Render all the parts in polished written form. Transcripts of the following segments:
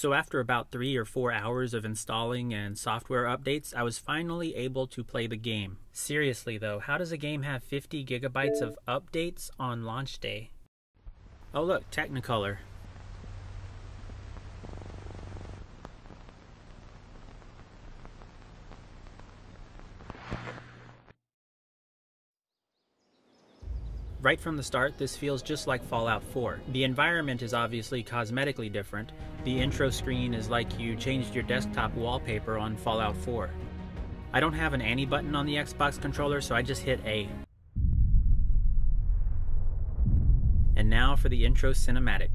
So after about 3 or 4 hours of installing and software updates, I was finally able to play the game. Seriously though, how does a game have 50 gigabytes of updates on launch day? Oh look, Technicolor. Right from the start, this feels just like Fallout 4. The environment is obviously cosmetically different. The intro screen is like you changed your desktop wallpaper on Fallout 4. I don't have an Annie button on the Xbox controller, so I just hit A. And now for the intro cinematic.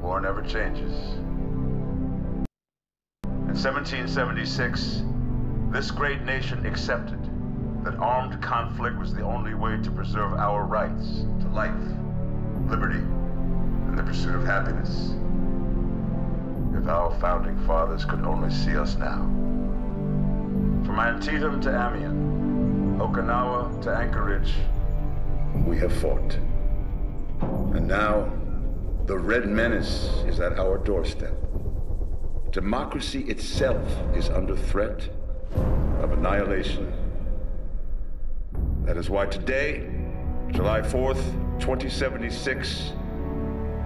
War never changes. In 1776, this great nation accepted that armed conflict was the only way to preserve our rights to life, liberty, and the pursuit of happiness. If our founding fathers could only see us now. From Antietam to Amiens, Okinawa to Anchorage, we have fought. And now, the Red Menace is at our doorstep. Democracy itself is under threat of annihilation. That is why today, July 4th, 2076,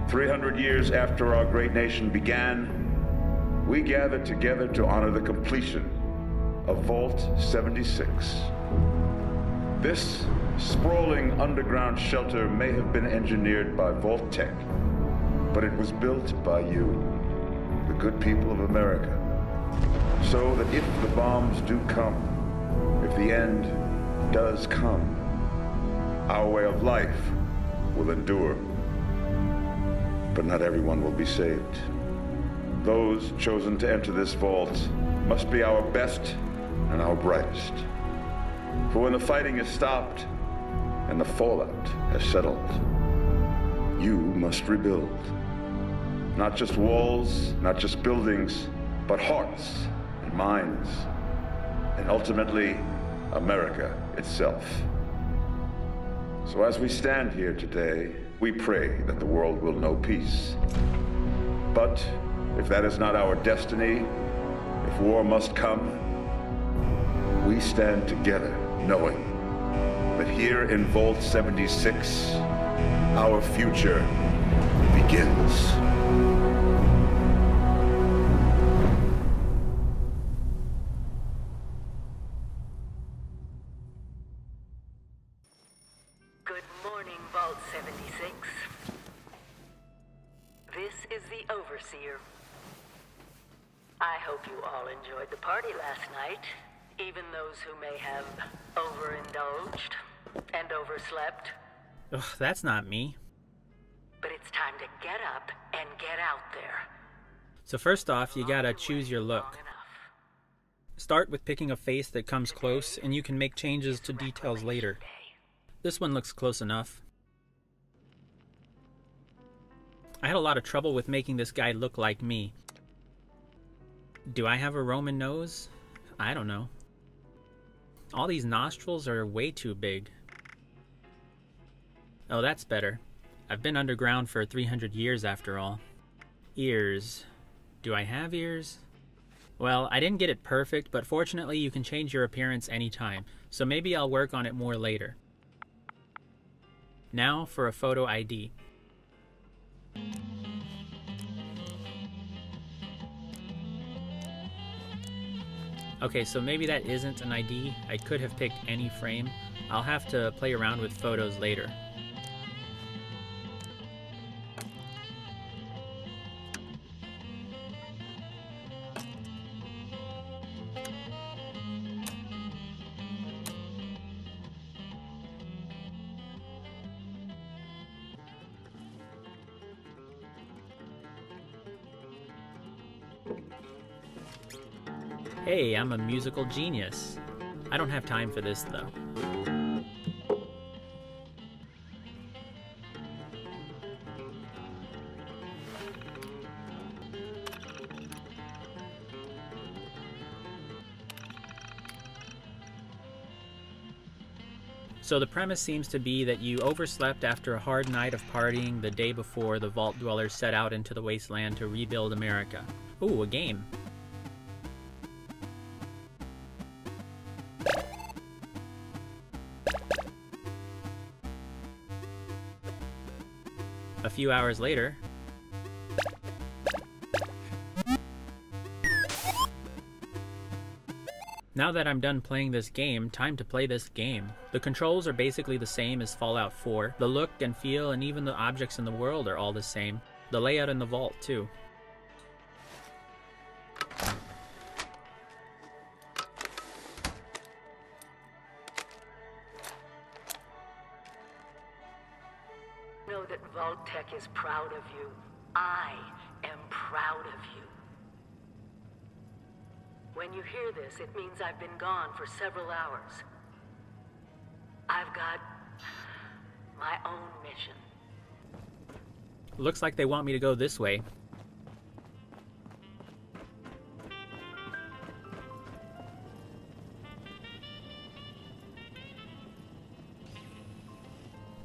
300 years after our great nation began, we gather together to honor the completion of Vault 76. This sprawling underground shelter may have been engineered by Vault Tech, but it was built by you, the good people of America, so that if the bombs do come, if the end does come, our way of life will endure. But not everyone will be saved. Those chosen to enter this vault must be our best and our brightest. For when the fighting is stopped and the fallout has settled, you must rebuild. Not just walls, not just buildings, but hearts and minds, and ultimately, America itself. So as we stand here today, we pray that the world will know peace. But if that is not our destiny, if war must come, we stand together knowing that here in Vault 76, our future begins. Good morning, Vault 76. This is the Overseer. I hope you all enjoyed the party last night, even those who may have overindulged and overslept. Ugh, that's not me. But it's time to get up and get out there. So first off, you gotta choose your look. Start with picking a face that comes close, and you can make changes to details later. This one looks close enough. I had a lot of trouble with making this guy look like me. Do I have a Roman nose? I don't know. All these nostrils are way too big. Oh, that's better. I've been underground for 300 years after all. Ears. Do I have ears? Well, I didn't get it perfect, but fortunately you can change your appearance anytime, so maybe I'll work on it more later. Now for a photo ID. Okay, so maybe that isn't an ID. I could have picked any frame. I'll have to play around with photos later. Hey, I'm a musical genius. I don't have time for this, though. So the premise seems to be that you overslept after a hard night of partying the day before the Vault Dwellers set out into the wasteland to rebuild America. Ooh, a game. A few hours later, now that I'm done playing this game, time to play this game. The controls are basically the same as Fallout 4. The look and feel and even the objects in the world are all the same. The layout in the vault too. Know that Vault Tech is proud of you. I am proud of you. When you hear this, it means I've been gone for several hours. I've got my own mission. Looks like they want me to go this way.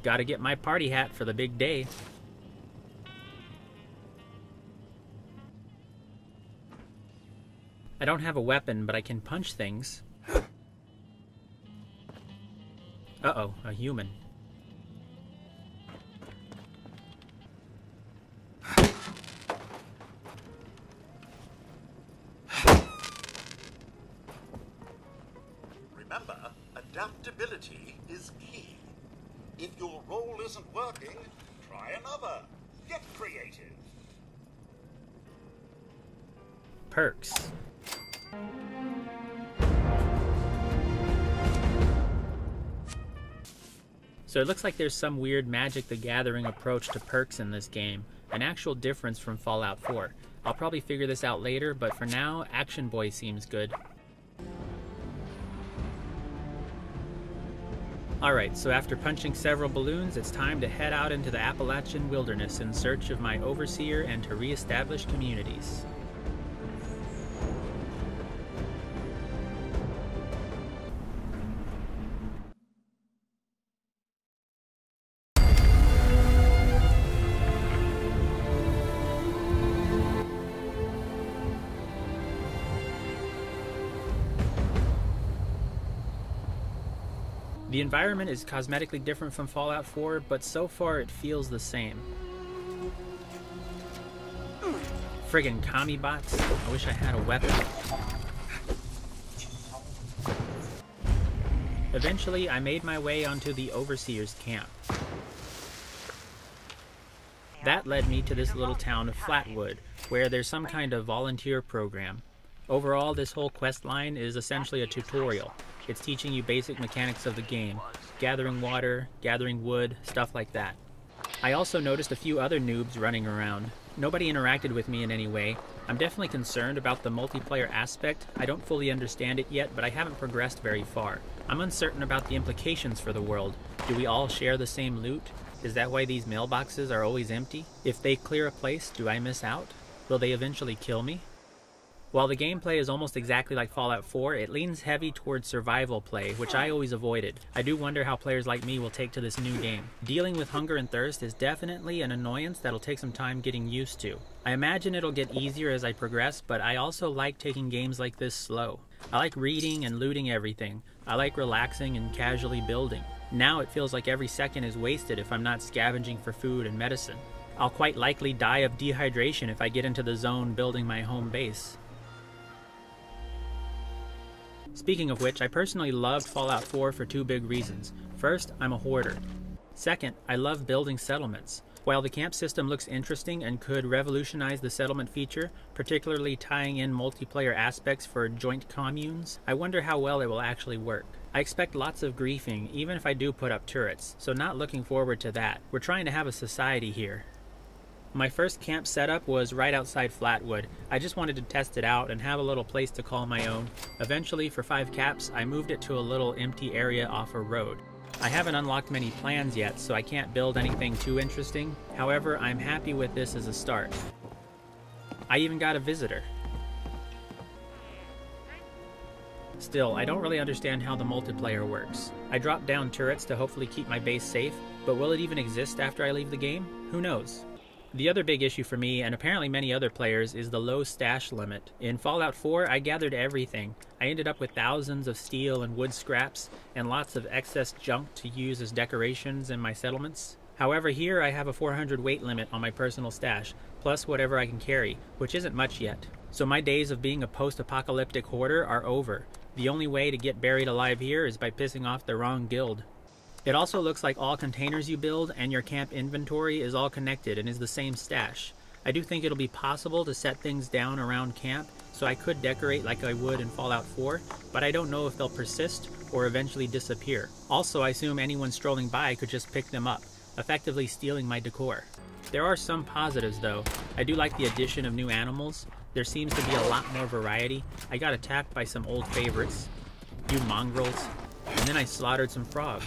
Gotta get my party hat for the big day. I don't have a weapon, but I can punch things. Uh-oh, a human. Remember, adaptability is key. If your role isn't working, try another. Get creative. Perks. So it looks like there's some weird Magic the Gathering approach to perks in this game, an actual difference from Fallout 4. I'll probably figure this out later, but for now, Action Boy seems good. Alright, so after punching several balloons, it's time to head out into the Appalachian wilderness in search of my overseer and to re-establish communities. The environment is cosmetically different from Fallout 4, but so far it feels the same. Friggin' commie bots. I wish I had a weapon. Eventually, I made my way onto the Overseer's camp. That led me to this little town of Flatwood, where there's some kind of volunteer program. Overall, this whole quest line is essentially a tutorial. It's teaching you basic mechanics of the game, gathering water, gathering wood, stuff like that. I also noticed a few other noobs running around. Nobody interacted with me in any way. I'm definitely concerned about the multiplayer aspect. I don't fully understand it yet, but I haven't progressed very far. I'm uncertain about the implications for the world. Do we all share the same loot? Is that why these mailboxes are always empty? If they clear a place, do I miss out? Will they eventually kill me? While the gameplay is almost exactly like Fallout 4, it leans heavy towards survival play, which I always avoided. I do wonder how players like me will take to this new game. Dealing with hunger and thirst is definitely an annoyance that'll take some time getting used to. I imagine it'll get easier as I progress, but I also like taking games like this slow. I like reading and looting everything. I like relaxing and casually building. Now it feels like every second is wasted if I'm not scavenging for food and medicine. I'll quite likely die of dehydration if I get into the zone building my home base. Speaking of which, I personally loved Fallout 4 for two big reasons. First, I'm a hoarder. Second, I love building settlements. While the camp system looks interesting and could revolutionize the settlement feature, particularly tying in multiplayer aspects for joint communes, I wonder how well it will actually work. I expect lots of griefing, even if I do put up turrets, so not looking forward to that. We're trying to have a society here. My first camp setup was right outside Flatwood. I just wanted to test it out and have a little place to call my own. Eventually, for 5 caps, I moved it to a little empty area off a road. I haven't unlocked many plans yet, so I can't build anything too interesting. However, I'm happy with this as a start. I even got a visitor. Still, I don't really understand how the multiplayer works. I dropped down turrets to hopefully keep my base safe, but will it even exist after I leave the game? Who knows? The other big issue for me, and apparently many other players, is the low stash limit. In Fallout 4, I gathered everything. I ended up with thousands of steel and wood scraps, and lots of excess junk to use as decorations in my settlements. However, here I have a 400 weight limit on my personal stash, plus whatever I can carry, which isn't much yet. So my days of being a post-apocalyptic hoarder are over. The only way to get buried alive here is by pissing off the wrong guild. It also looks like all containers you build and your camp inventory is all connected and is the same stash. I do think it'll be possible to set things down around camp, so I could decorate like I would in Fallout 4, but I don't know if they'll persist or eventually disappear. Also, I assume anyone strolling by could just pick them up, effectively stealing my decor. There are some positives though. I do like the addition of new animals. There seems to be a lot more variety. I got attacked by some old favorites, a few mongrels, and then I slaughtered some frogs.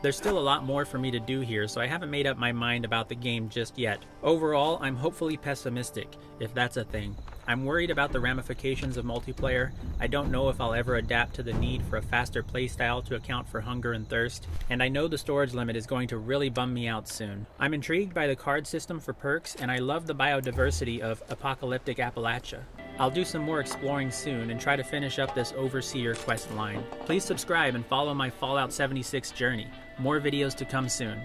There's still a lot more for me to do here, so I haven't made up my mind about the game just yet. Overall, I'm hopefully pessimistic, if that's a thing. I'm worried about the ramifications of multiplayer. I don't know if I'll ever adapt to the need for a faster playstyle to account for hunger and thirst, and I know the storage limit is going to really bum me out soon. I'm intrigued by the card system for perks, and I love the biodiversity of apocalyptic Appalachia. I'll do some more exploring soon and try to finish up this Overseer quest line. Please subscribe and follow my Fallout 76 journey. More videos to come soon.